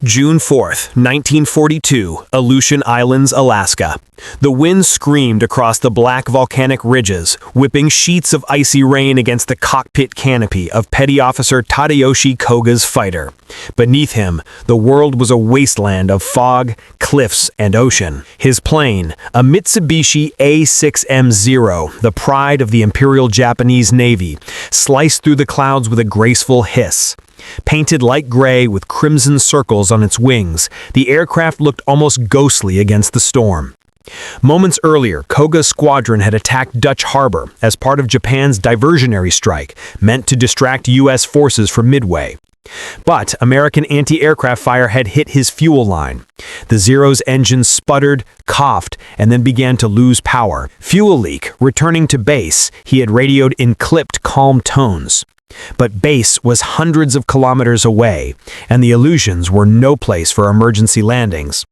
June 4th, 1942, Aleutian Islands, Alaska. The wind screamed across the black volcanic ridges, whipping sheets of icy rain against the cockpit canopy of Petty Officer Tadayoshi Koga's fighter. Beneath him, the world was a wasteland of fog, cliffs, and ocean. His plane, a Mitsubishi A6M0, the pride of the Imperial Japanese Navy, sliced through the clouds with a graceful hiss. Painted light gray with crimson circles on its wings, the aircraft looked almost ghostly against the storm. Moments earlier, Koga's squadron had attacked Dutch Harbor as part of Japan's diversionary strike, meant to distract U.S. forces from Midway. But American anti-aircraft fire had hit his fuel line. The Zero's engine sputtered, coughed, and then began to lose power. Fuel leak. Returning to base, he had radioed in clipped, calm tones. But base was hundreds of kilometers away, and the Aleutians were no place for emergency landings.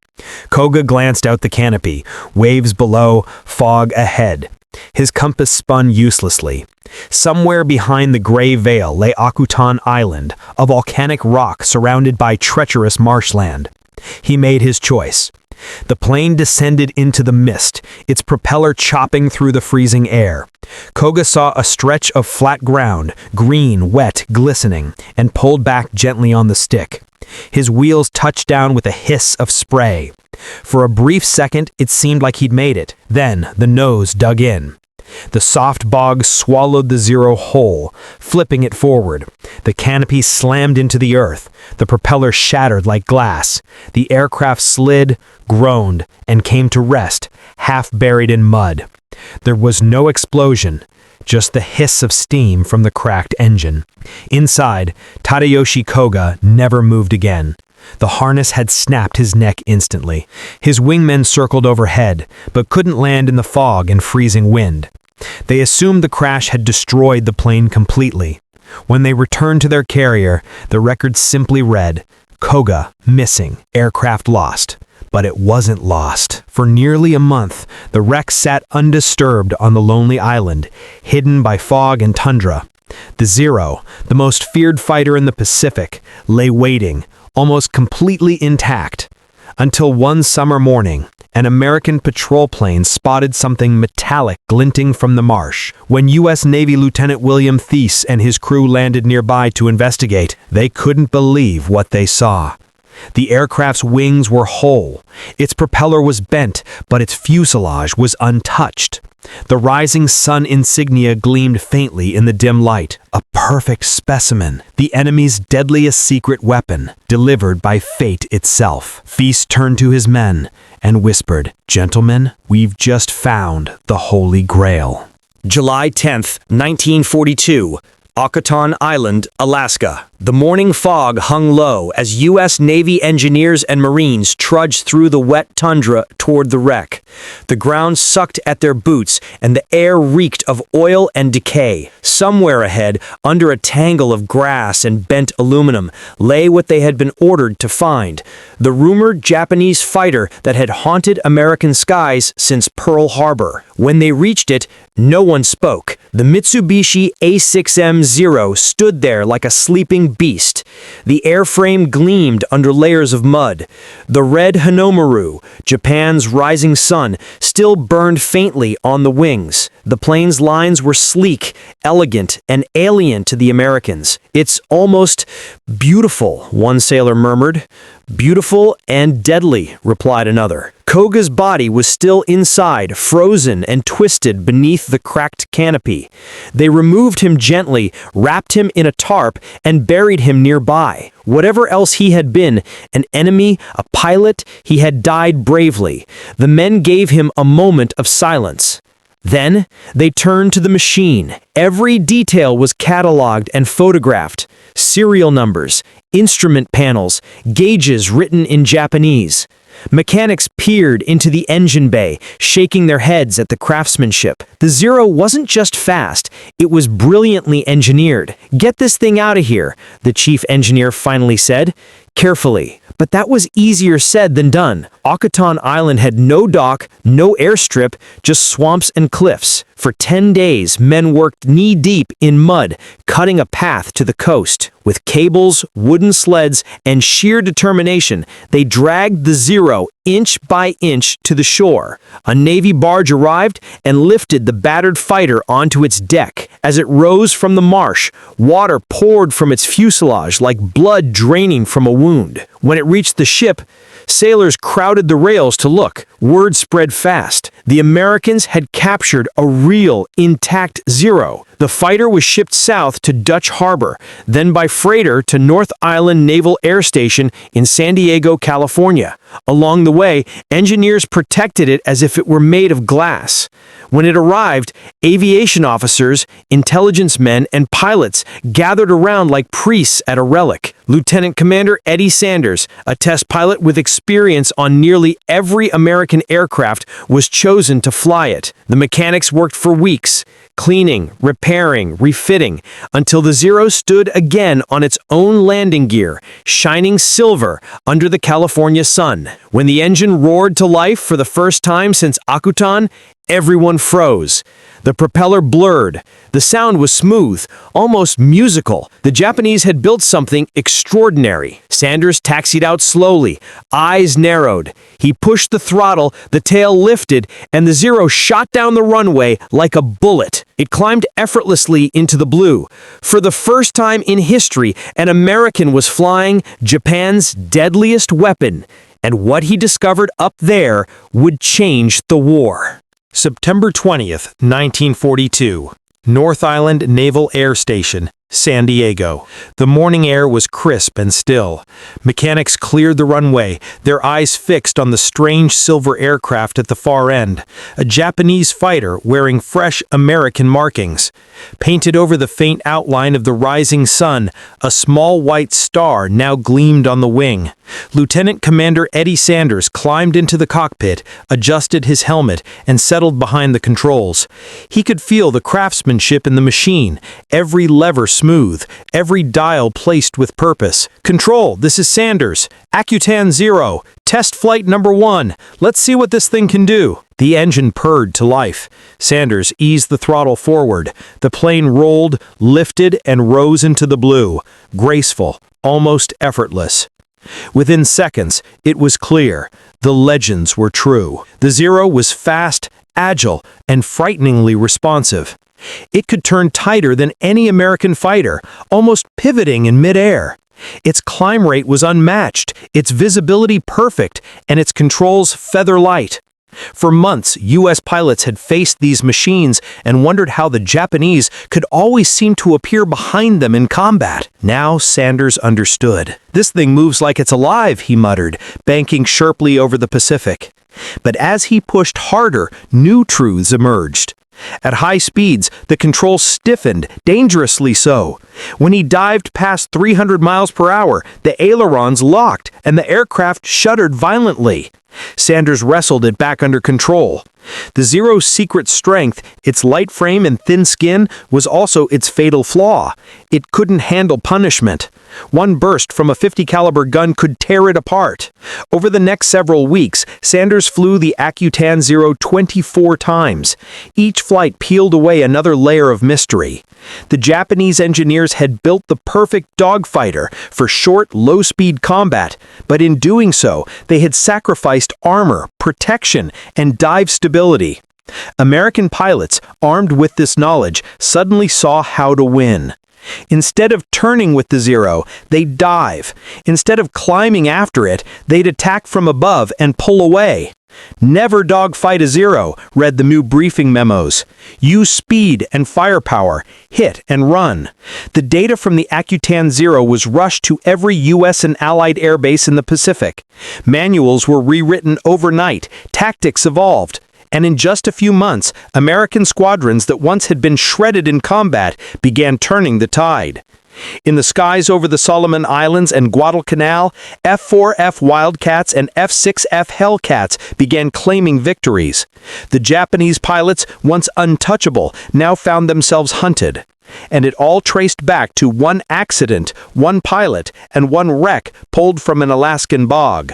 Koga glanced out the canopy, waves below, fog ahead. His compass spun uselessly. Somewhere behind the gray veil lay Akutan Island, a volcanic rock surrounded by treacherous marshland. He made his choice. The plane descended into the mist, its propeller chopping through the freezing air. Koga saw a stretch of flat ground, green, wet, glistening, and pulled back gently on the stick. His wheels touched down with a hiss of spray. For a brief second, it seemed like he'd made it. Then, the nose dug in. The soft bog swallowed the Zero whole, flipping it forward. The canopy slammed into the earth. The propeller shattered like glass. The aircraft slid, groaned, and came to rest, half buried in mud. There was no explosion, just the hiss of steam from the cracked engine. Inside, Tadayoshi Koga never moved again. The harness had snapped his neck instantly. His wingmen circled overhead, but couldn't land in the fog and freezing wind. They assumed the crash had destroyed the plane completely. When they returned to their carrier, the record simply read, Koga missing, aircraft lost. But it wasn't lost. For nearly a month, the wreck sat undisturbed on the lonely island, hidden by fog and tundra. The Zero, the most feared fighter in the Pacific, lay waiting, almost completely intact, until one summer morning, an American patrol plane spotted something metallic glinting from the marsh. When U.S. Navy Lieutenant William Thies and his crew landed nearby to investigate, they couldn't believe what they saw. The aircraft's wings were whole. Its propeller was bent, but its fuselage was untouched. The rising sun insignia gleamed faintly in the dim light, a perfect specimen, the enemy's deadliest secret weapon, delivered by fate itself. Thies turned to his men and whispered, "Gentlemen, we've just found the Holy Grail." July 10th, 1942, Akutan Island, Alaska. The morning fog hung low as U.S. Navy engineers and Marines trudged through the wet tundra toward the wreck. The ground sucked at their boots, and the air reeked of oil and decay. Somewhere ahead, under a tangle of grass and bent aluminum, lay what they had been ordered to find: the rumored Japanese fighter that had haunted American skies since Pearl Harbor. When they reached it, no one spoke. The Mitsubishi A6M0 stood there like a sleeping beast. The airframe gleamed under layers of mud. The red Hanomaru, Japan's rising sun, still burned faintly on the wings. The plane's lines were sleek, elegant, and alien to the Americans. "It's almost beautiful," one sailor murmured. "Beautiful and deadly," replied another. Koga's body was still inside, frozen and twisted beneath the cracked canopy. They removed him gently, wrapped him in a tarp, and buried him nearby. Whatever else he had been, an enemy, a pilot, he had died bravely. The men gave him a moment of silence. Then, they turned to the machine. Every detail was cataloged and photographed. Serial numbers, instrument panels, gauges written in Japanese. Mechanics peered into the engine bay, shaking their heads at the craftsmanship. The Zero wasn't just fast, it was brilliantly engineered. "Get this thing out of here," the chief engineer finally said, carefully. But that was easier said than done. Akutan Island had no dock, no airstrip, just swamps and cliffs. For 10 days, men worked knee-deep in mud, cutting a path to the coast. With cables, wooden sleds, and sheer determination, they dragged the Zero inch by inch to the shore. A Navy barge arrived and lifted the battered fighter onto its deck. As it rose from the marsh, water poured from its fuselage like blood draining from a wound. When it reached the ship, sailors crowded the rails to look. Word spread fast. The Americans had captured a real, intact Zero. The fighter was shipped south to Dutch Harbor, then by freighter to North Island Naval Air Station in San Diego, California. Along the way, engineers protected it as if it were made of glass. When it arrived, aviation officers, intelligence men, and pilots gathered around like priests at a relic. Lieutenant Commander Eddie Sanders, a test pilot with experience on nearly every American aircraft, was chosen to fly it. The mechanics worked for weeks, cleaning, repairing, refitting, until the Zero stood again on its own landing gear, shining silver under the California sun. When the engine roared to life for the first time since Akutan, everyone froze. The propeller blurred. The sound was smooth, almost musical. The Japanese had built something extraordinary. Sanders taxied out slowly, eyes narrowed. He pushed the throttle, the tail lifted, and the Zero shot down the runway like a bullet. It climbed effortlessly into the blue. For the first time in history, an American was flying Japan's deadliest weapon. And what he discovered up there would change the war. September 20th, 1942. North Island Naval Air Station, San Diego. The morning air was crisp and still. Mechanics cleared the runway, their eyes fixed on the strange silver aircraft at the far end, a Japanese fighter wearing fresh American markings. Painted over the faint outline of the rising sun, a small white star now gleamed on the wing. Lieutenant Commander Eddie Sanders climbed into the cockpit, adjusted his helmet, and settled behind the controls. He could feel the craftsmanship in the machine, every lever smooth, every dial placed with purpose. "Control, this is Sanders. Akutan 0. Test flight number 1. Let's see what this thing can do." The engine purred to life. Sanders eased the throttle forward. The plane rolled, lifted, and rose into the blue. Graceful, almost effortless. Within seconds, it was clear. The legends were true. The Zero was fast, agile, and frighteningly responsive. It could turn tighter than any American fighter, almost pivoting in midair. Its climb rate was unmatched, its visibility perfect, and its controls feather-light. For months, U.S. pilots had faced these machines and wondered how the Japanese could always seem to appear behind them in combat. Now Sanders understood. "This thing moves like it's alive," he muttered, banking sharply over the Pacific. But as he pushed harder, new truths emerged. At high speeds, the controls stiffened, dangerously so. When he dived past 300 miles per hour, the ailerons locked and the aircraft shuddered violently. Sanders wrestled it back under control. The Zero's secret strength, its light frame and thin skin, was also its fatal flaw. It couldn't handle punishment. One burst from a .50 caliber gun could tear it apart. Over the next several weeks, Sanders flew the Akutan 0 24 times. Each flight peeled away another layer of mystery. The Japanese engineers had built the perfect dogfighter for short, low-speed combat, but in doing so, they had sacrificed armor, protection, and dive stability. American pilots, armed with this knowledge, suddenly saw how to win. Instead of turning with the Zero, they'd dive. Instead of climbing after it, they'd attack from above and pull away. "Never dogfight a Zero," read the new briefing memos. "Use speed and firepower, hit and run." The data from the Akutan 0 was rushed to every U.S. and Allied airbase in the Pacific. Manuals were rewritten overnight, tactics evolved. And in just a few months, American squadrons that once had been shredded in combat began turning the tide. In the skies over the Solomon Islands and Guadalcanal, F-4F Wildcats and F-6F Hellcats began claiming victories. The Japanese pilots, once untouchable, now found themselves hunted. And it all traced back to one accident, one pilot, and one wreck pulled from an Alaskan bog.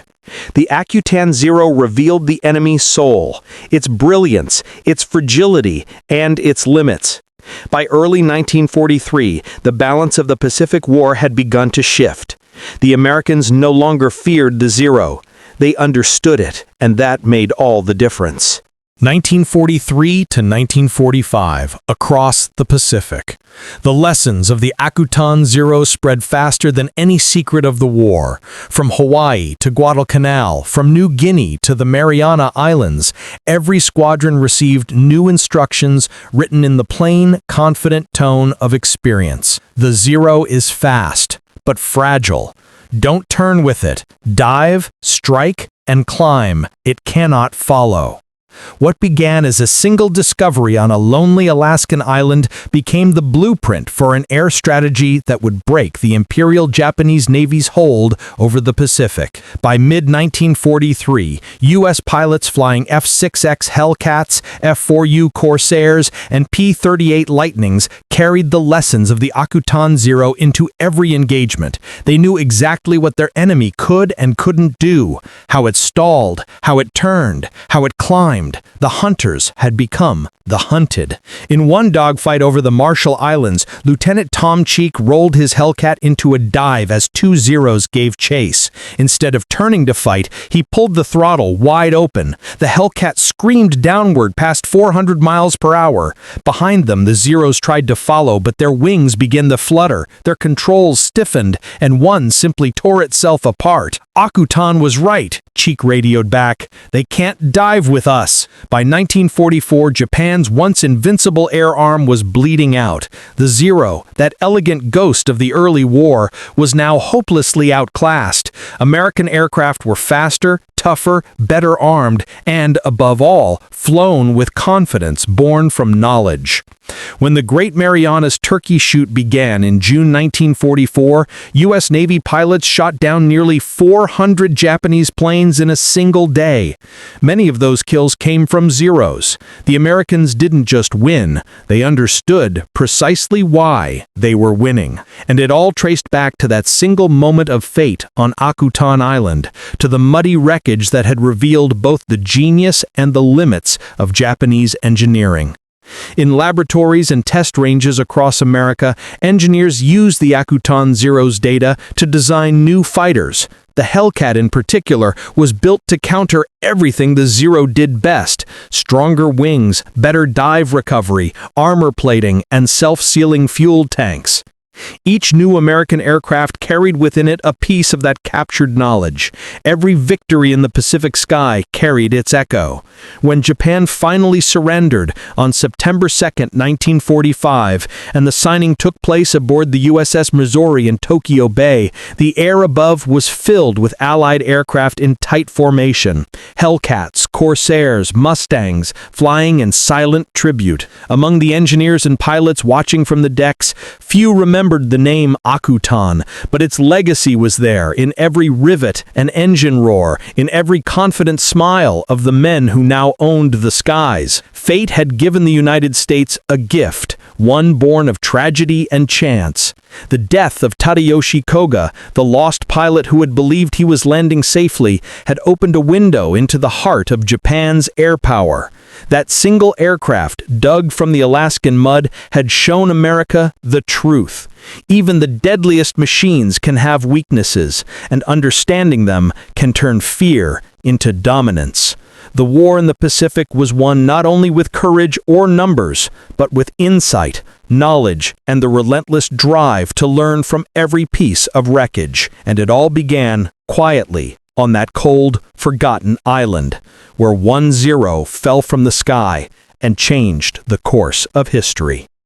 The Akutan Zero revealed the enemy's soul, its brilliance, its fragility, and its limits. By early 1943, the balance of the Pacific War had begun to shift. The Americans no longer feared the Zero. They understood it, and that made all the difference. 1943 to 1945, across the Pacific. The lessons of the Akutan Zero spread faster than any secret of the war. From Hawaii to Guadalcanal, from New Guinea to the Mariana Islands, every squadron received new instructions written in the plain, confident tone of experience. The Zero is fast, but fragile. Don't turn with it. Dive, strike, and climb. It cannot follow. What began as a single discovery on a lonely Alaskan island became the blueprint for an air strategy that would break the Imperial Japanese Navy's hold over the Pacific. By mid-1943, U.S. pilots flying F-6X Hellcats, F-4U Corsairs, and P-38 Lightnings carried the lessons of the Akutan Zero into every engagement. They knew exactly what their enemy could and couldn't do, how it stalled, how it turned, how it climbed. The hunters had become the hunted. In one dogfight over the Marshall Islands, Lieutenant Tom Cheek rolled his Hellcat into a dive as two Zeros gave chase. Instead of turning to fight, he pulled the throttle wide open. The Hellcat screamed downward past 400 miles per hour. Behind them, the Zeros tried to follow, but their wings began to flutter, their controls stiffened, and one simply tore itself apart. Akutan was right, Cheek radioed back. They can't dive with us. By 1944, Japan's once invincible air arm was bleeding out. The Zero, that elegant ghost of the early war, was now hopelessly outclassed. American aircraft were faster, tougher, better armed, and, above all, flown with confidence born from knowledge. When the Great Marianas Turkey Shoot began in June 1944, U.S. Navy pilots shot down nearly 400 Japanese planes in a single day. Many of those kills came from Zeros. The Americans didn't just win, they understood precisely why they were winning. And it all traced back to that single moment of fate on Akutan Island, to the muddy wreckage that had revealed both the genius and the limits of Japanese engineering. In laboratories and test ranges across America, engineers used the Akutan Zero's data to design new fighters. The Hellcat in particular was built to counter everything the Zero did best: stronger wings, better dive recovery, armor plating, and self-sealing fuel tanks. Each new American aircraft carried within it a piece of that captured knowledge. Every victory in the Pacific sky carried its echo. When Japan finally surrendered on September 2, 1945, and the signing took place aboard the USS Missouri in Tokyo Bay, the air above was filled with Allied aircraft in tight formation. Hellcats, Corsairs, Mustangs, flying in silent tribute. Among the engineers and pilots watching from the decks, few remembered the name Akutan, but its legacy was there in every rivet and engine roar, in every confident smile of the men who now owned the skies. Fate had given the United States a gift, one born of tragedy and chance. The death of Tadayoshi Koga, the lost pilot who had believed he was landing safely, had opened a window into the heart of Japan's air power. That single aircraft, dug from the Alaskan mud, had shown America the truth. Even the deadliest machines can have weaknesses, and understanding them can turn fear into dominance. The war in the Pacific was won not only with courage or numbers, but with insight, knowledge, and the relentless drive to learn from every piece of wreckage. And it all began quietly on that cold, forgotten island, where one Zero fell from the sky and changed the course of history.